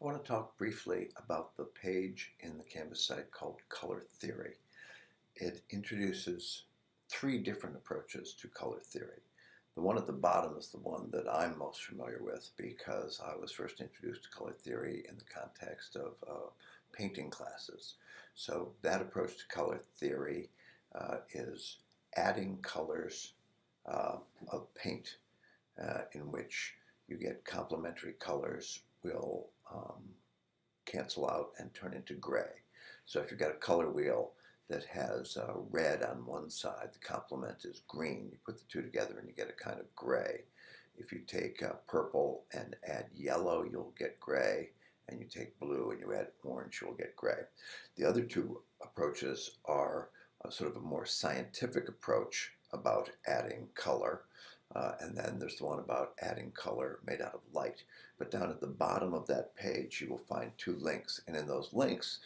I want to talk briefly about the page in the Canvas site called Color Theory. It introduces three different approaches to color theory. The one at the bottom is the one that I'm most familiar with because I was first introduced to color theory in the context of painting classes. So that approach to color theory is adding colors of paint in which you get complementary colors will cancel out and turn into gray. So if you've got a color wheel that has red on one side, the complement is green. You put the two together and you get a kind of gray. If you take purple and add yellow, you'll get gray. And you take blue and you add orange, you'll get gray. The other two approaches are sort of a more scientific approach about adding color. And then there's the one about adding color made out of light. But down at the bottom of that page, you will find two links. And in those links,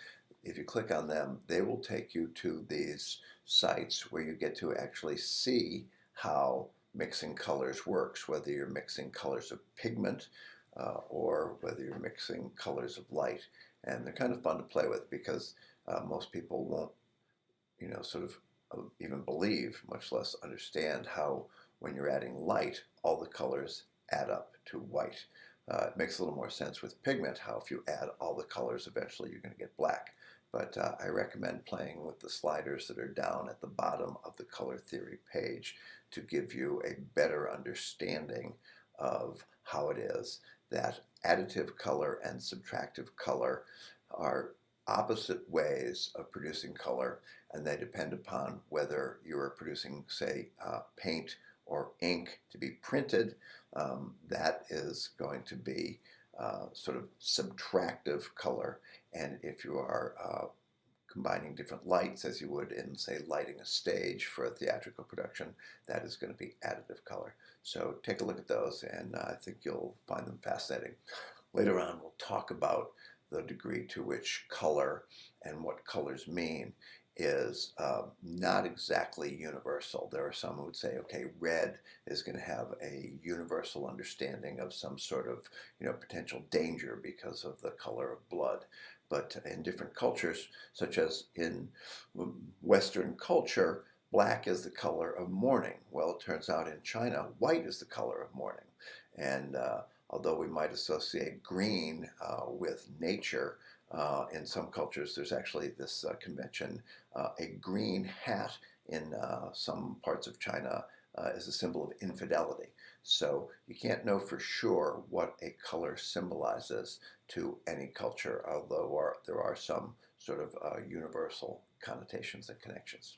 if you click on them, they will take you to these sites where you get to actually see how mixing colors works, whether you're mixing colors of pigment or whether you're mixing colors of light. And they're kind of fun to play with because most people won't, sort of even believe, much less understand how when you're adding light, all the colors add up to white. It makes a little more sense with pigment, how if you add all the colors, eventually you're going to get black. But I recommend playing with the sliders that are down at the bottom of the color theory page to give you a better understanding of how it is that additive color and subtractive color are opposite ways of producing color, and they depend upon whether you are producing, say, paint or ink to be printed. That is going to be sort of subtractive color. And if you are combining different lights, as you would in, say, lighting a stage for a theatrical production, that is going to be additive color. So take a look at those, and I think you'll find them fascinating. Later on, we'll talk about the degree to which color and what colors mean is not exactly universal. There are some who would say, okay, red is going to have a universal understanding of some sort of potential danger because of the color of blood. But in different cultures, such as in Western culture, black is the color of mourning. Well, it turns out in China, white is the color of mourning. And although we might associate green with nature, in some cultures there's actually this convention. A green hat in some parts of China is a symbol of infidelity. So you can't know for sure what a color symbolizes to any culture, although there are some sort of universal connotations and connections.